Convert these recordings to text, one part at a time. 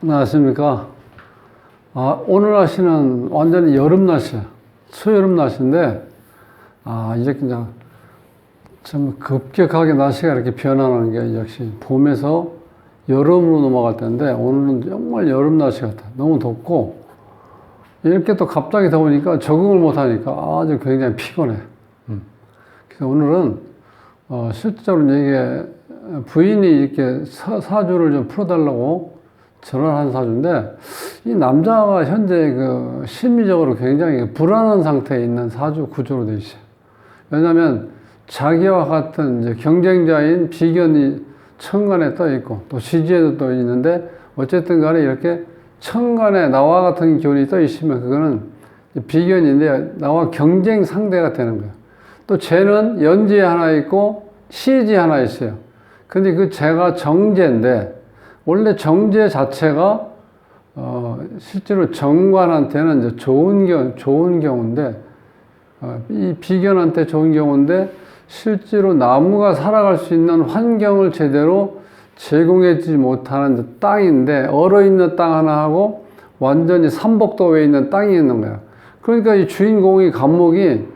안녕하십니까. 오늘 날씨는 완전히 여름 날씨야. 초여름 날씨인데, 이제 그냥 좀 급격하게 날씨가 이렇게 변하는 게 역시 봄에서 여름으로 넘어갈 때인데, 오늘은 정말 여름 날씨 같아. 너무 덥고, 이렇게 또 갑자기 더우니까 적응을 못 하니까 아주 굉장히 피곤해. 그래서 오늘은, 실제로 이게 부인이 이렇게 사주를 좀 풀어달라고 전화를 한 사주인데, 이 남자가 현재 그 심리적으로 굉장히 불안한 상태에 있는 사주 구조로 되어 있어요. 왜냐하면 자기와 같은 이제 경쟁자인 비견이 천간에 떠 있고, 또 지지에도 떠 있는데, 어쨌든 간에 이렇게 천간에 나와 같은 기운이 떠 있으면 그거는 비견인데 나와 경쟁 상대가 되는 거예요. 또 쟤는 연지에 하나 있고 시지에 하나 있어요. 근데 그 쟤가 정제인데, 원래 정제 자체가 실제로 정관한테는 이제 좋은 경우인데, 이 비견한테 좋은 경우인데, 실제로 나무가 살아갈 수 있는 환경을 제대로 제공해주지 못하는 땅인데, 얼어있는 땅 하나하고 완전히 삼복도에 있는 땅이 있는 거야. 그러니까 이 주인공이 갑목이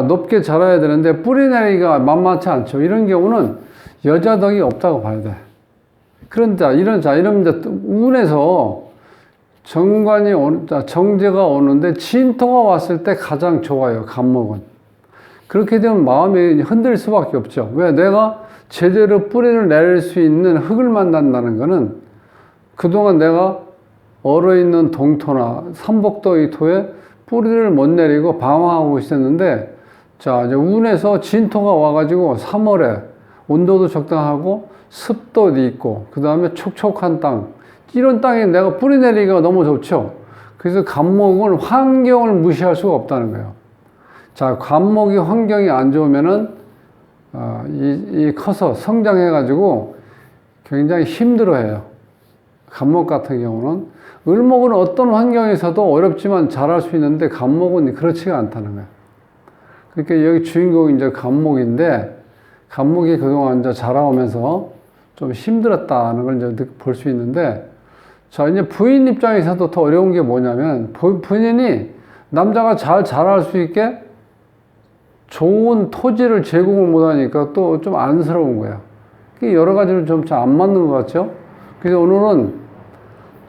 높게 자라야 되는데 뿌리내리기가 만만치 않죠. 이런 경우는 여자 덕이 없다고 봐야 돼. 그런데 이러면 이제 운에서 정제가 오는데 진토가 왔을 때 가장 좋아요, 갑목은. 그렇게 되면 마음이 흔들릴 수밖에 없죠. 왜? 내가 제대로 뿌리를 내릴 수 있는 흙을 만난다는 거는 그동안 내가 얼어있는 동토나 삼복도의 토에 뿌리를 못 내리고 방황하고 있었는데, 이제 운에서 진토가 와가지고 3월에 온도도 적당하고 습도도 있고, 그 다음에 촉촉한 땅, 이런 땅에 내가 뿌리 내리기가 너무 좋죠. 그래서 갑목은 환경을 무시할 수가 없다는 거예요. 갑목이 환경이 안 좋으면은 커서 성장해가지고 굉장히 힘들어해요. 갑목 같은 경우는. 을목은 어떤 환경에서도 어렵지만 잘할 수 있는데, 갑목은 그렇지가 않다는 거예요. 그러니까 여기 주인공이 이제 갑목인데, 갑목이 그동안 이제 자라오면서 좀 힘들었다는 걸 이제 볼 수 있는데, 이제 부인 입장에서도 더 어려운 게 뭐냐면, 부인이 남자가 잘 자랄 수 있게 좋은 토지를 제공을 못하니까 또 좀 안쓰러운 거예요. 여러 가지로 좀 잘 안 맞는 것 같죠? 그래서 오늘은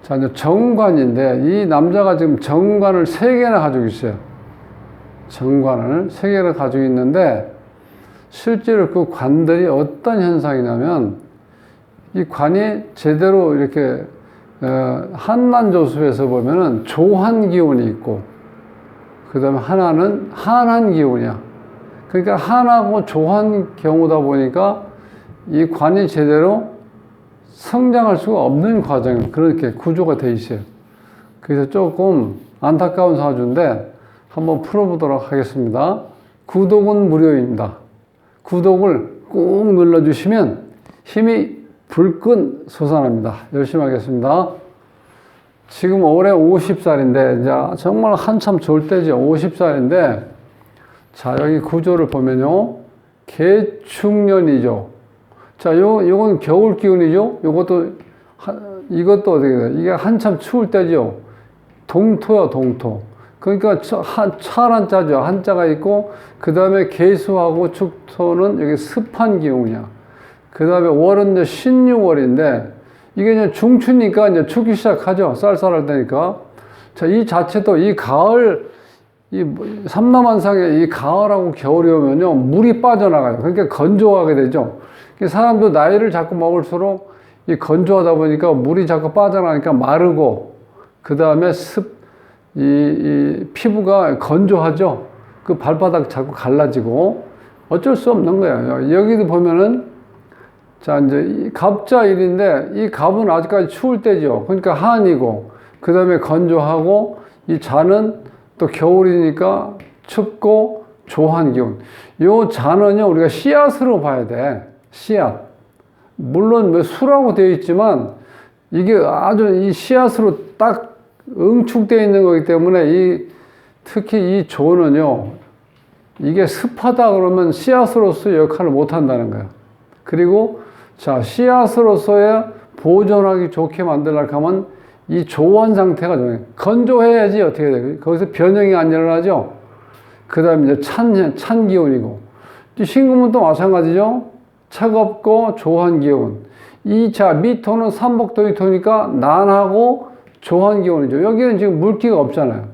이제 정관인데, 이 남자가 지금 정관을 3개나 가지고 있어요. 정관을 3개나 가지고 있는데, 실제로 그 관들이 어떤 현상이냐면, 이 관이 제대로 이렇게 한난조수에서 보면은 조한 기운이 있고, 그 다음에 하나는 한한 기운이야. 그러니까 한하고 조한 경우다 보니까 이 관이 제대로 성장할 수가 없는 과정이 그렇게 구조가 돼 있어요. 그래서 조금 안타까운 사주인데 한번 풀어보도록 하겠습니다. 구독은 무료입니다. 구독을 꾹 눌러주시면 힘이 불끈 솟아납니다. 열심히 하겠습니다. 지금 올해 50살인데, 이제 정말 한참 좋을 때죠. 50살인데, 여기 구조를 보면요. 개축년이죠. 요건 겨울 기운이죠. 이것도 어떻게 돼요? 이게 한참 추울 때죠. 동토야, 동토. 그러니까 철한자죠. 한자가 있고, 그 다음에 개수하고 축토는 여기 습한 기운이야. 그 다음에 월은 이제 신유월인데, 이게 이제 중추니까 이제 춥기 시작하죠. 쌀쌀할 때니까. 이 자체도 이 가을, 삼라만상에 이 가을하고 겨울이 오면요, 물이 빠져나가요. 그러니까 건조하게 되죠. 사람도 나이를 자꾸 먹을수록 이 건조하다 보니까 물이 자꾸 빠져나가니까 마르고, 그 다음에 이 피부가 건조하죠. 그 발바닥 자꾸 갈라지고, 어쩔 수 없는 거예요. 여기도 보면은, 이제 갑자일인데, 이 갑은 아직까지 추울 때죠. 그러니까 한이고, 그 다음에 건조하고, 이 자는 또 겨울이니까 춥고 조한 기운. 요 자는요, 우리가 씨앗으로 봐야 돼. 씨앗. 물론 수라고 되어 있지만, 이게 아주 이 씨앗으로 딱 응축되어 있는 거기 때문에, 특히 이 조는요, 이게 습하다 그러면 씨앗으로서 역할을 못 한다는 거예요. 그리고 씨앗으로서의 보존하기 좋게 만들려고 하면 이 조원 상태가 좋아요. 건조해야지 어떻게 돼요? 거기서 변형이 안 일어나죠? 그 다음에 이제 찬 기운이고. 신금은 또 마찬가지죠? 차갑고 조한 기운. 미토는 삼복도이토니까 난하고 조한 기운이죠. 여기는 지금 물기가 없잖아요.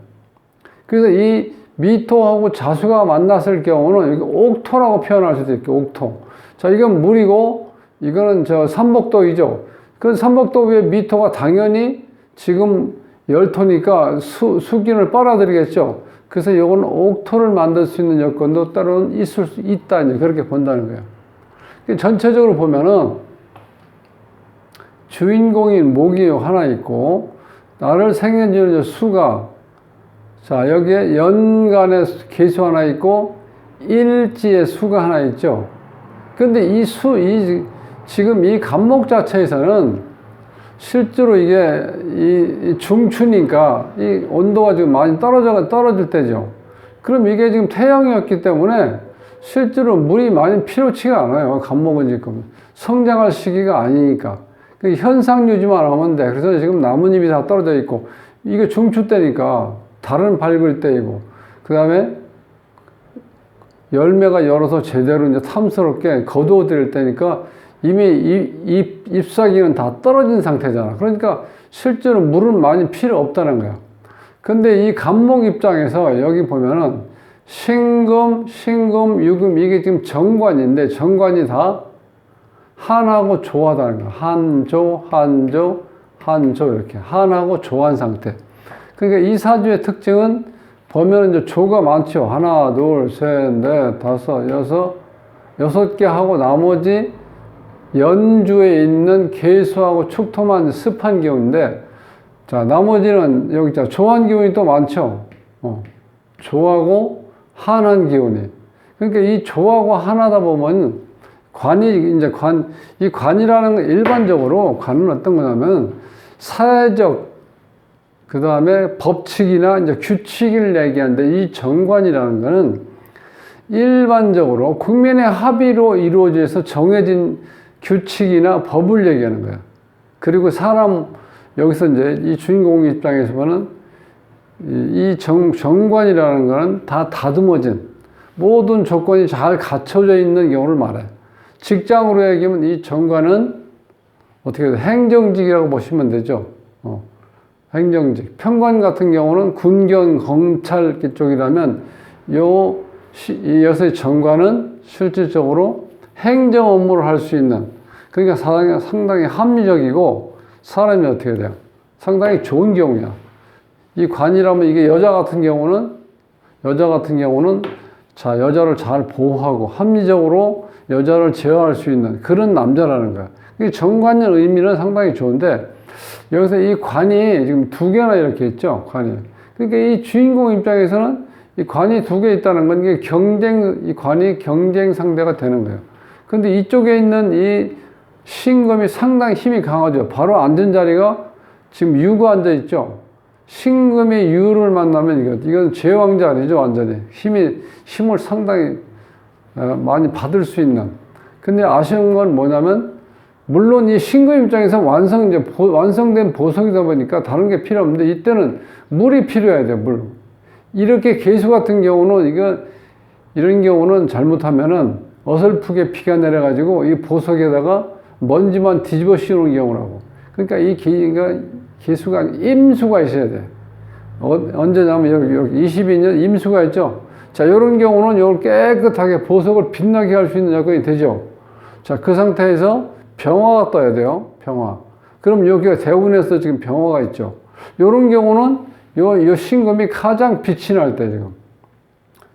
그래서 이 미토하고 자수가 만났을 경우는 여기 옥토라고 표현할 수도 있고, 옥토. 자, 이건 물이고, 이거는 삼복도이죠. 그 삼복도 위에 미토가 당연히 지금 열토니까 수기를 빨아들이겠죠. 그래서 이건 옥토를 만들 수 있는 여건도 때로는 있을 수 있다. 이제 그렇게 본다는 거예요. 전체적으로 보면은 주인공인 목이 하나 있고, 나를 생겨지는 수가, 자, 여기에 연간의 계수 하나 있고, 일지의 수가 하나 있죠. 근데 지금 이 간목 자체에서는 실제로 이게 이 중추니까 이 온도가 지금 많이 떨어질 때죠. 그럼 이게 지금 태양이었기 때문에 실제로 물이 많이 필요치가 않아요. 간목은 지금 성장할 시기가 아니니까. 현상 유지만 하면 돼. 그래서 지금 나뭇잎이 다 떨어져 있고, 이게 중추 때니까 달은 밝을 때이고, 그 다음에 열매가 열어서 제대로 이제 탐스럽게 거두어들일 때니까 이미 잎사귀는 다 떨어진 상태잖아. 그러니까 실제로 물은 많이 필요 없다는 거야. 근데 이 간목 입장에서 여기 보면은 신금, 유금, 이게 지금 정관인데 정관이 다 한하고 조하다는 거야. 한조 이렇게. 한하고 조한 상태. 그러니까 이 사주의 특징은 보면 이제 조가 많죠. 하나, 둘, 셋, 넷, 다섯, 여섯 개 하고 나머지 연주에 있는 계수하고 축토만 습한 기운인데, 자, 나머지는 여기 자, 조한 기운이 또 많죠. 조하고 한한 기운이. 그러니까 이 조하고 한하다 보면 이 관이라는 건 일반적으로 관은 어떤 거냐면 사회적, 그 다음에 법칙이나 이제 규칙을 얘기하는데, 이 정관이라는 거는 일반적으로 국민의 합의로 이루어져서 정해진 규칙이나 법을 얘기하는 거야. 그리고 여기서 이제 이 주인공 입장에서 보면 이 정관이라는 거는 다 다듬어진 모든 조건이 잘 갖춰져 있는 경우를 말해. 직장으로 얘기하면 이 정관은 어떻게 해요? 행정직이라고 보시면 되죠. 행정직. 평관 같은 경우는 군경, 검찰 쪽이라면 이 여섯의 정관은 실질적으로 행정 업무를 할 수 있는, 그러니까 상당히 합리적이고 사람이 어떻게 돼요? 상당히 좋은 경우야. 이 관이라면 이게 여자 같은 경우는 자, 여자를 잘 보호하고 합리적으로 여자를 제어할 수 있는 그런 남자라는 거야. 이 정관의 의미는 상당히 좋은데, 여기서 이 관이 지금 두 개나 이렇게 있죠, 관이. 그러니까 이 주인공 입장에서는 이 관이 두 개 있다는 건 이 관이 경쟁 상대가 되는 거예요. 근데 이쪽에 있는 이 신금이 상당히 힘이 강하죠. 바로 앉은 자리가 지금 유가 앉아 있죠. 신금이 유를 만나면 이건 제왕자 아니죠, 완전히. 힘을 상당히 많이 받을 수 있는. 근데 아쉬운 건 뭐냐면, 물론 이 신금 입장에서 완성된 보석이다 보니까 다른 게 필요 없는데, 이때는 물이 필요해야 돼요, 물. 이렇게 계수 같은 경우는, 이런 경우는 잘못하면은 어설프게 비가 내려가지고 이 보석에다가 먼지만 뒤집어 씌우는 경우라고. 그러니까 이 계수가 임수가 있어야 돼. 언제냐면 여기 22년 임수가 있죠. 자, 이런 경우는 이걸 깨끗하게 보석을 빛나게 할 수 있는 여건이 되죠. 자, 그 상태에서 병화가 떠야 돼요. 병화. 그럼 여기가 대운에서 지금 병화가 있죠. 이런 경우는 요 신금이 가장 빛이 날 때 지금.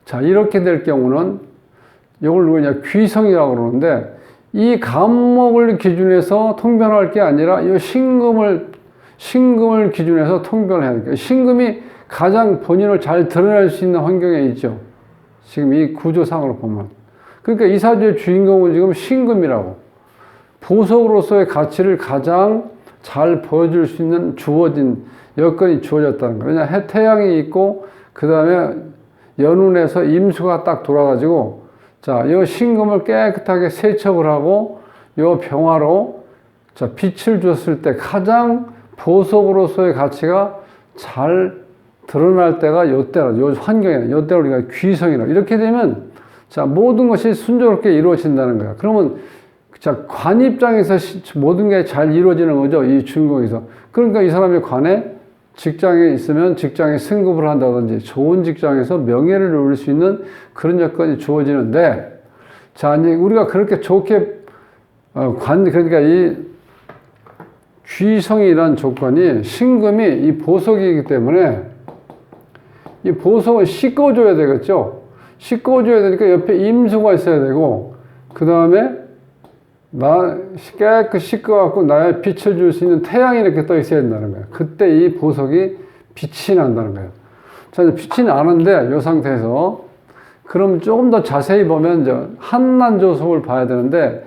자, 이렇게 될 경우는 이걸 뭐냐, 귀성이라고 그러는데, 이 간목을 기준해서 통변할 게 아니라 이 신금을 기준해서 통변을 해야 돼요. 신금이 가장 본인을 잘 드러낼 수 있는 환경에 있죠. 지금 이 구조상으로 보면. 그러니까 이 사주의 주인공은 지금 신금이라고. 보석으로서의 가치를 가장 잘 보여줄 수 있는 여건이 주어졌다는 거예요. 왜냐, 태양이 있고, 그 다음에 연운에서 임수가 딱 돌아가지고, 자, 이 신금을 깨끗하게 세척을 하고, 이 병화로, 자, 빛을 줬을 때 가장 보석으로서의 가치가 잘 드러날 때가 요때라, 요 환경이라, 요때를 우리가 귀성이라. 이렇게 되면, 자, 모든 것이 순조롭게 이루어진다는 거야. 그러면, 자, 관 입장에서 모든 게 잘 이루어지는 거죠. 이 주인공에서. 그러니까 이 사람이 관에 직장에 있으면 직장에 승급을 한다든지 좋은 직장에서 명예를 누릴 수 있는 그런 여건이 주어지는데, 자, 이제 우리가 그렇게 좋게, 그러니까 이 귀성이라는 조건이 신금이 이 보석이기 때문에 이 보석을 씻어줘야 되겠죠. 씻어줘야 되니까 옆에 임수가 있어야 되고, 그 다음에 나 깨끗이 씻어갖고 나의 빛을 줄 수 있는 태양이 이렇게 떠 있어야 된다는 거예요. 그때 이 보석이 빛이 난다는 거예요. 자, 이제 빛이 나는데, 이 상태에서. 그럼 조금 더 자세히 보면, 이제 한난조석을 봐야 되는데,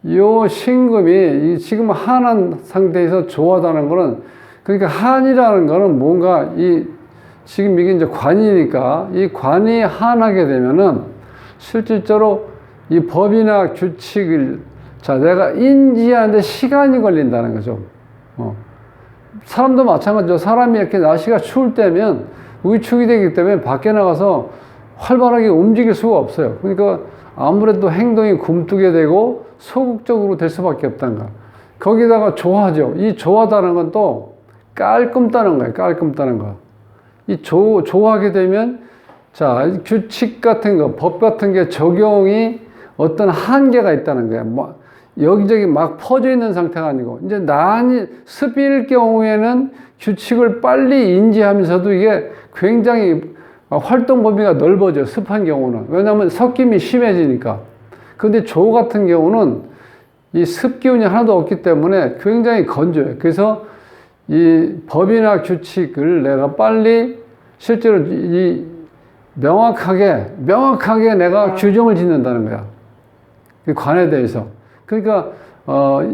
이 신금이 지금 한한 상태에서 조하다는 거는, 그러니까 한이라는 거는 뭔가 지금 이게 이제 관이니까, 이 관이 한하게 되면은, 실질적으로 이 법이나 규칙을, 자, 내가 인지하는데 시간이 걸린다는 거죠. 사람도 마찬가지죠. 사람이 이렇게 날씨가 추울 때면 위축이 되기 때문에 밖에 나가서 활발하게 움직일 수가 없어요. 그러니까 아무래도 행동이 굼뜨게 되고 소극적으로 될 수밖에 없다는 거야. 거기다가 조화죠. 이 조화다는 건 또 깔끔다는 거예요. 깔끔다는 거. 이 조화하게 되면, 자, 규칙 같은 거, 법 같은 게 적용이 어떤 한계가 있다는 거야. 뭐, 여기저기 막 퍼져 있는 상태가 아니고, 이제 습일 경우에는 규칙을 빨리 인지하면서도 이게 굉장히 활동 범위가 넓어져, 습한 경우는. 왜냐하면 섞임이 심해지니까. 근데 조 같은 경우는 이 습기운이 하나도 없기 때문에 굉장히 건조해요. 그래서 이 법이나 규칙을 내가 빨리 실제로 명확하게 내가 규정을 짓는다는 거야. 그 관에 대해서. 그러니까,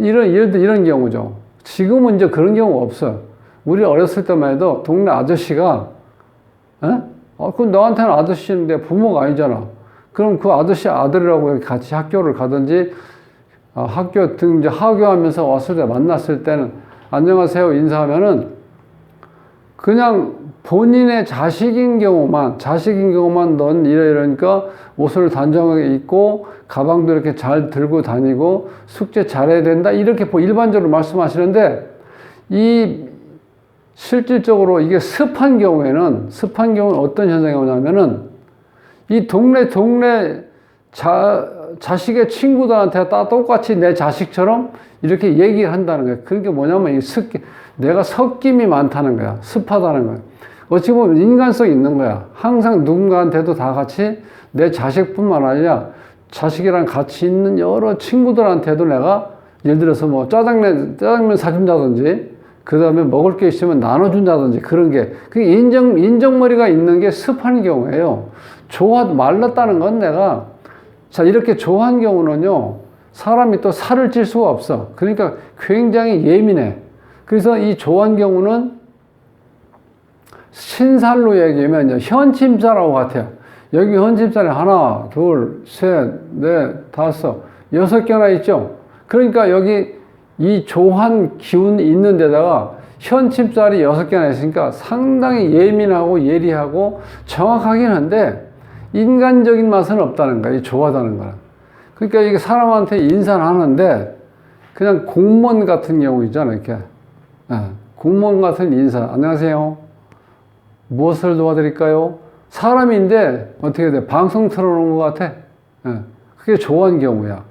예를 들어 이런 경우죠. 지금은 이제 그런 경우가 없어요. 우리 어렸을 때만 해도 동네 아저씨가, 그럼 너한테는 아저씨인데 부모가 아니잖아. 그럼 그 아저씨 아들이라고 이렇게 같이 학교를 가든지, 이제 하교하면서 왔을 때 만났을 때는 안녕하세요 인사하면은 그냥 본인의 자식인 경우만 넌 이러니까 옷을 단정하게 입고 가방도 이렇게 잘 들고 다니고 숙제 잘해야 된다 이렇게 일반적으로 말씀하시는데, 이 실질적으로 이게 습한 경우는 어떤 현상이 오냐면은 이 동네 자식의 친구들한테 다 똑같이 내 자식처럼 이렇게 얘기를 한다는 거예요. 그러니까 뭐냐면 내가 섞임이 많다는 거야. 습하다는 거야. 어찌 보면 인간성이 있는 거야. 항상 누군가한테도 다 같이 내 자식뿐만 아니라 자식이랑 같이 있는 여러 친구들한테도 내가 예를 들어서 뭐 짜장면 사준다든지, 그 다음에 먹을 게 있으면 나눠준다든지 그런 게, 그 인정머리가 있는 게 습한 경우예요. 말랐다는 건 자, 이렇게 조한 경우는요, 사람이 또 살을 찔 수가 없어. 그러니까 굉장히 예민해. 그래서 이 조한 경우는 신살로 얘기하면 이제 현침살하고 같아요. 여기 현침살이 하나, 둘, 셋, 넷, 다섯, 6개나 있죠. 그러니까 여기 이 조한 기운이 있는 데다가 현침살이 6개나 있으니까 상당히 예민하고 예리하고 정확하긴 한데 인간적인 맛은 없다는 거야. 이 조하다는 거는. 그러니까 이게 사람한테 인사를 하는데 그냥 공무원 같은 경우 있잖아요. 이렇게. 공무원 같은 인사. 안녕하세요. 무엇을 도와드릴까요? 사람인데 어떻게 돼? 방송 틀어놓은 것 같아. 그게 조한 경우야.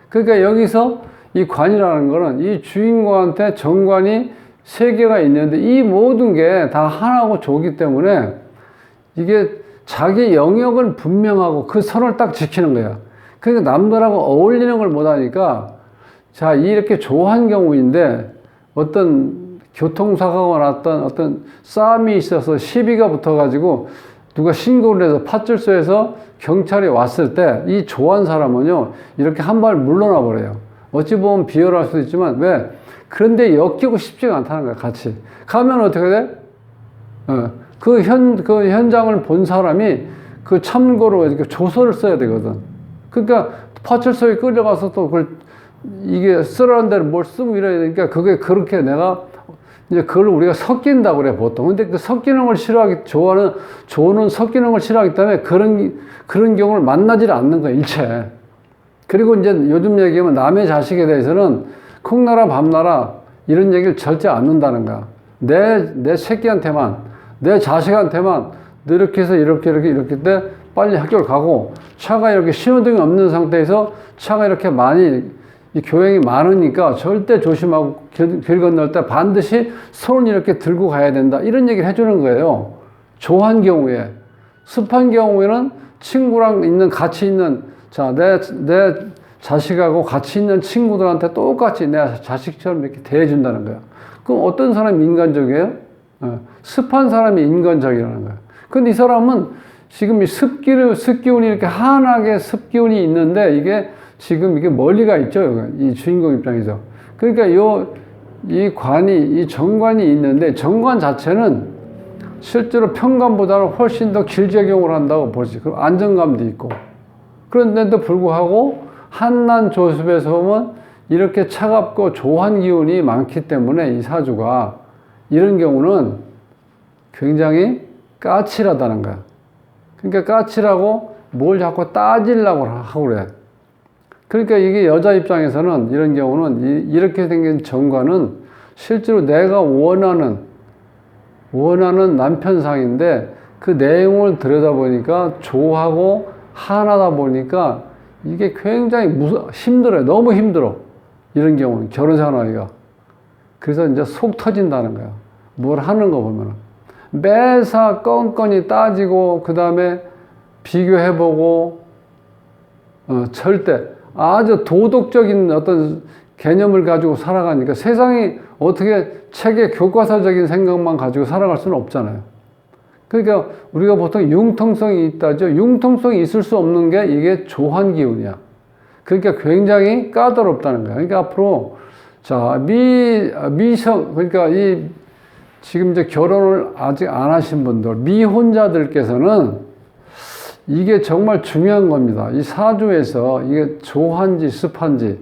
그러니까 여기서 이 관이라는 거는 이 주인공한테 정관이 3개가 있는데 이 모든 게 다 하나고 조기 때문에 이게 자기 영역은 분명하고 그 선을 딱 지키는 거야. 그러니까 남들하고 어울리는 걸 못하니까, 자, 이렇게 조한 경우인데 어떤 교통사고가 났던 어떤 싸움이 있어서 시비가 붙어가지고 누가 신고를 해서 파출소에서 경찰이 왔을 때 이 조한 사람은요, 이렇게 한 발 물러나 버려요. 어찌 보면 비열할 수도 있지만, 왜? 그런데 엮이고 싶지가 않다는 거야, 같이. 가면 어떻게 돼? 그 현장을 본 사람이 그 참고로 이렇게 조서를 써야 되거든. 그러니까 파출소에 끌려가서 또 이게 쓰라는 대로 뭘 쓰고 이래야 되니까 그게 그렇게 내가 이제 그걸 우리가 섞인다고 그래, 보통. 근데 그 섞이는 걸 조는 섞이는 걸 싫어하기 때문에 그런 경우를 만나질 않는 거야, 일체. 그리고 이제 요즘 얘기하면 남의 자식에 대해서는 콩나라 밤나라 이런 얘기를 절대 안 한다는 거야. 내 새끼한테만, 내 자식한테만 이렇게 해서 이렇게 때 빨리 학교를 가고 차가 이렇게 신호등이 없는 상태에서 차가 이렇게 많이 이 교행이 많으니까 절대 조심하고 길 건널 때 반드시 손을 이렇게 들고 가야 된다. 이런 얘기를 해주는 거예요. 조한 경우에. 습한 경우에는 친구랑 같이 있는, 자, 내 자식하고 같이 있는 친구들한테 똑같이 내 자식처럼 이렇게 대해준다는 거예요. 그럼 어떤 사람이 인간적이에요? 습한 사람이 인간적이라는 거예요. 근데 이 사람은 지금 이 습기운이 이렇게 환하게 습기운이 있는데 이게 멀리가 있죠. 이 주인공 입장에서. 그러니까 이 정관이 있는데 정관 자체는 실제로 평관보다는 훨씬 더 길적용을 한다고 볼 수 있고 안정감도 있고. 그런데도 불구하고 한난조습에서 보면 이렇게 차갑고 조한 기운이 많기 때문에 이 사주가 이런 경우는 굉장히 까칠하다는 거야. 그러니까 까칠하고 뭘 자꾸 따지려고 하고 그래. 그러니까 이게 여자 입장에서는 이런 경우는 이렇게 생긴 정관은 실제로 내가 원하는 남편상인데 그 내용을 들여다보니까 조하고 한하다 보니까 이게 굉장히 힘들어요. 너무 힘들어. 이런 경우는 결혼 생활하기가. 그래서 이제 속 터진다는 거야. 뭘 하는 거 보면은. 매사 껌껌이 따지고, 그 다음에 비교해보고, 절대 아주 도덕적인 어떤 개념을 가지고 살아가니까 세상이 어떻게 책의 교과서적인 생각만 가지고 살아갈 수는 없잖아요. 그러니까 우리가 보통 융통성이 있다죠. 융통성이 있을 수 없는 게 이게 조한 기운이야. 그러니까 굉장히 까다롭다는 거야. 그러니까 앞으로, 자, 그러니까 지금 이제 결혼을 아직 안 하신 분들, 미혼자들께서는 이게 정말 중요한 겁니다. 이 사주에서 이게 조한지, 습한지,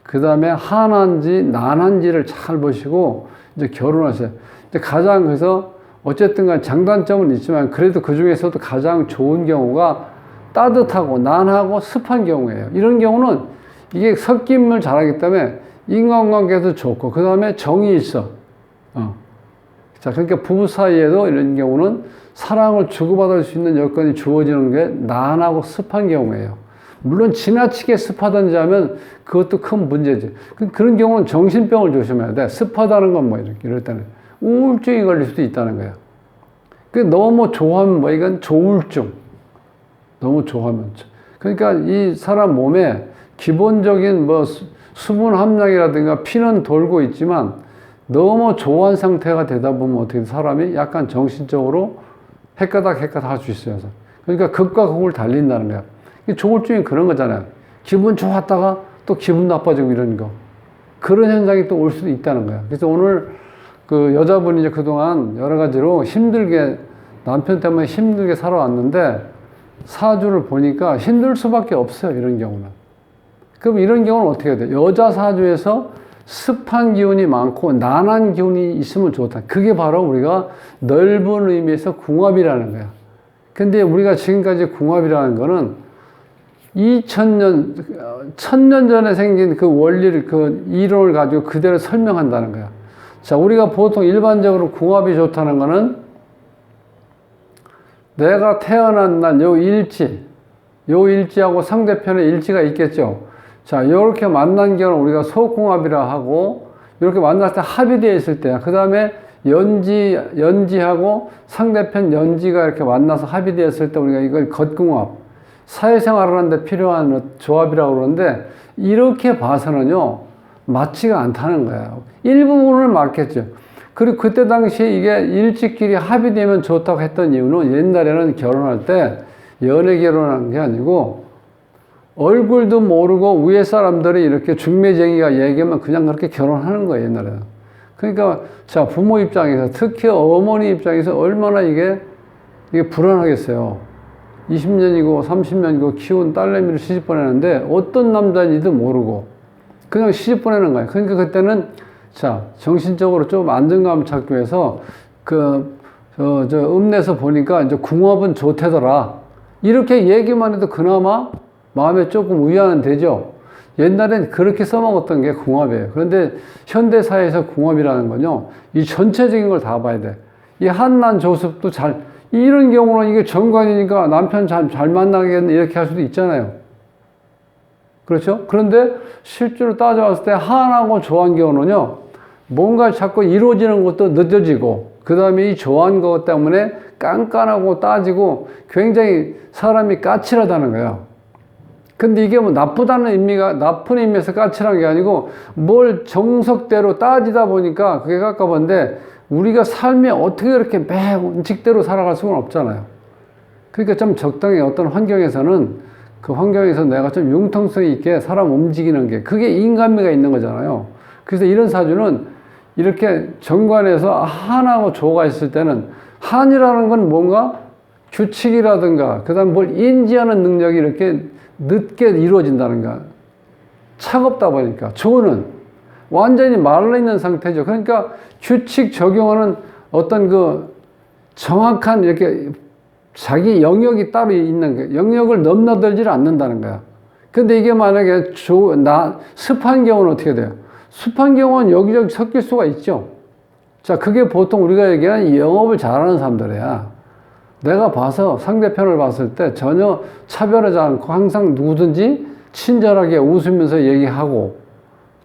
그 다음에 한한지, 난한지를 잘 보시고 이제 결혼하세요. 가장 그래서 어쨌든 간 장단점은 있지만 그래도 그 중에서도 가장 좋은 경우가 따뜻하고 난하고 습한 경우예요. 이런 경우는 이게 섞임을 잘하기 때문에 인간관계도 좋고 그 다음에 정이 있어. 자, 그러니까 부부 사이에도 이런 경우는 사랑을 주고받을 수 있는 여건이 주어지는 게 난하고 습한 경우예요. 물론 지나치게 습하든지 하면 그것도 큰 문제죠. 그런 경우는 정신병을 조심해야 돼. 습하다는 건 뭐 이럴 때는 우울증이 걸릴 수도 있다는 거예요. 너무 좋아하면 이건 조울증. 너무 좋아하면. 그러니까 이 사람 몸에 기본적인 수분 함량이라든가 피는 돌고 있지만 너무 조한 상태가 되다 보면 어떻게 사람이 약간 정신적으로 헷가닥 할 수 있어요. 그러니까 극과 극을 달린다는 거야. 조울증이 그런 거잖아요. 기분 좋았다가 또 기분 나빠지고 이런 거. 그런 현상이 또 올 수도 있다는 거야. 그래서 오늘 그 여자분이 이제 그동안 여러 가지로 남편 때문에 힘들게 살아왔는데 사주를 보니까 힘들 수밖에 없어요. 이런 경우는. 그럼 이런 경우는 어떻게 해야 돼? 여자 사주에서 습한 기운이 많고 난한 기운이 있으면 좋다. 그게 바로 우리가 넓은 의미에서 궁합이라는 거야. 근데 우리가 지금까지 궁합이라는 거는 1000년 전에 생긴 그 원리를, 그 이론을 가지고 그대로 설명한다는 거야. 자, 우리가 보통 일반적으로 궁합이 좋다는 거는 내가 태어난 날 요 일지하고 상대편의 일지가 있겠죠. 자, 요렇게 만난 경우는 우리가 소궁합이라 하고, 이렇게 만났을 때 합이 되어 있을 때야. 그 다음에 연지하고 상대편 연지가 이렇게 만나서 합이 되었을 때 우리가 이걸 겉궁합, 사회생활을 하는데 필요한 조합이라고 그러는데, 이렇게 봐서는요, 맞지가 않다는 거예요. 일부분을 맞겠죠. 그리고 그때 당시에 이게 일지끼리 합이 되면 좋다고 했던 이유는 옛날에는 결혼할 때 연애 결혼한 게 아니고 얼굴도 모르고 위에 사람들이 이렇게 중매쟁이가 얘기하면 그냥 그렇게 결혼하는 거예요, 옛날에는. 그러니까, 자, 부모 입장에서, 특히 어머니 입장에서 얼마나 이게 불안하겠어요. 20년이고 30년이고 키운 딸내미를 시집 보내는데 어떤 남자인지도 모르고 그냥 시집 보내는 거예요. 그러니까 그때는 자, 정신적으로 좀 안정감 찾기 위해서 읍내에서 보니까 이제 궁합은 좋대더라. 이렇게 얘기만 해도 그나마 마음에 조금 위안은 되죠. 옛날엔 그렇게 써먹었던 게 궁합이에요. 그런데 현대사회에서 궁합이라는 건요, 이 전체적인 걸 다 봐야 돼. 이 한난 조습도 이런 경우는 이게 정관이니까 남편 잘 만나겠네, 이렇게 할 수도 있잖아요. 그렇죠? 그런데 실제로 따져봤을 때 한하고 조한 경우는요, 뭔가 자꾸 이루어지는 것도 늦어지고, 그 다음에 이 조한 것 때문에 깐깐하고 따지고 굉장히 사람이 까칠하다는 거예요. 근데 이게 뭐 나쁜 의미에서 까칠한 게 아니고 뭘 정석대로 따지다 보니까 그게 가까운데 우리가 삶에 어떻게 그렇게 매 원칙대로 살아갈 수는 없잖아요. 그러니까 좀 적당히 어떤 환경에서는 그 환경에서 내가 좀 융통성 있게 사람 움직이는 게 그게 인간미가 있는 거잖아요. 그래서 이런 사주는 이렇게 정관에서 한하고 조가 있을 때는 한이라는 건 뭔가 규칙이라든가 그 다음 뭘 인지하는 능력이 이렇게 늦게 이루어진다는 거. 차갑다 보니까. 조는 완전히 말라있는 상태죠. 그러니까 규칙 적용하는 어떤 그 정확한 이렇게 자기 영역이 따로 있는 거예요. 영역을 넘나들지를 않는다는 거야. 근데 이게 만약에 습한 경우는 어떻게 돼요? 습한 경우는 여기저기 섞일 수가 있죠. 자, 그게 보통 우리가 얘기하는 영업을 잘하는 사람들이야. 내가 봐서 상대편을 봤을 때 전혀 차별하지 않고 항상 누구든지 친절하게 웃으면서 얘기하고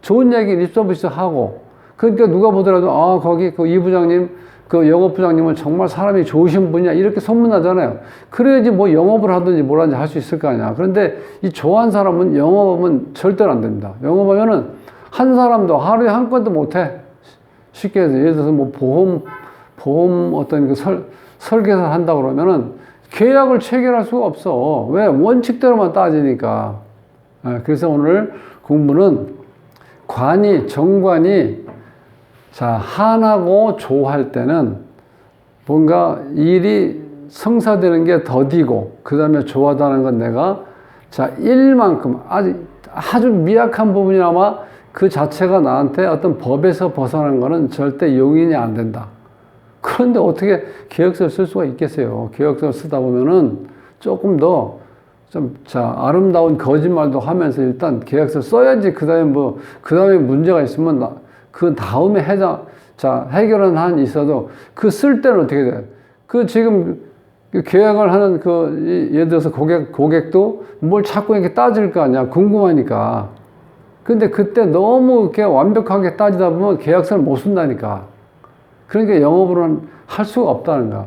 좋은 얘기 립서비스 하고 그러니까 누가 보더라도 아 거기 그 이 부장님 그 영업 부장님은 정말 사람이 좋으신 분이야 이렇게 소문나잖아요. 그래야지 뭐 영업을 하든지 뭘 하든지 할 수 있을 거 아니야. 그런데 이 조한 사람은 영업하면 절대로 안 됩니다. 영업하면은 한 사람도 하루에 한 건도 못 해. 쉽게 해서 예를 들어서 뭐 보험 어떤 그 설계사 한다고 그러면은 계약을 체결할 수가 없어. 왜? 원칙대로만 따지니까. 그래서 오늘 공부는 정관이 자, 한하고 조할 때는 뭔가 일이 성사되는 게 더디고, 그 다음에 조하다는 건 내가 자, 일만큼 아주 미약한 부분이나마 그 자체가 나한테 어떤 법에서 벗어난 거는 절대 용인이 안 된다. 그런데 어떻게 계약서를 쓸 수가 있겠어요? 계약서를 쓰다 보면은 조금 더 아름다운 거짓말도 하면서 일단 계약서 써야지. 그 다음에 문제가 있으면 그 다음에 해결한 한이 있어도 그 쓸 때는 어떻게 돼요? 지금 계약을 하는 예를 들어서 고객도 뭘 자꾸 이렇게 따질 거 아니야. 궁금하니까. 근데 그때 너무 이렇게 완벽하게 따지다 보면 계약서를 못 쓴다니까. 그러니까 영업으로는 할 수가 없다는 거야.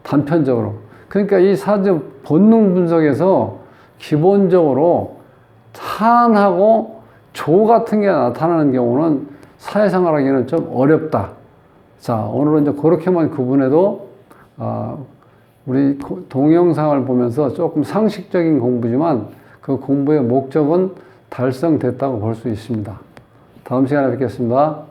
단편적으로. 그러니까 이 사주 본능 분석에서 기본적으로 한하고 조 같은 게 나타나는 경우는 사회생활하기는 좀 어렵다. 자, 오늘은 이제 그렇게만 구분해도, 우리 동영상을 보면서 조금 상식적인 공부지만 그 공부의 목적은 달성됐다고 볼 수 있습니다. 다음 시간에 뵙겠습니다.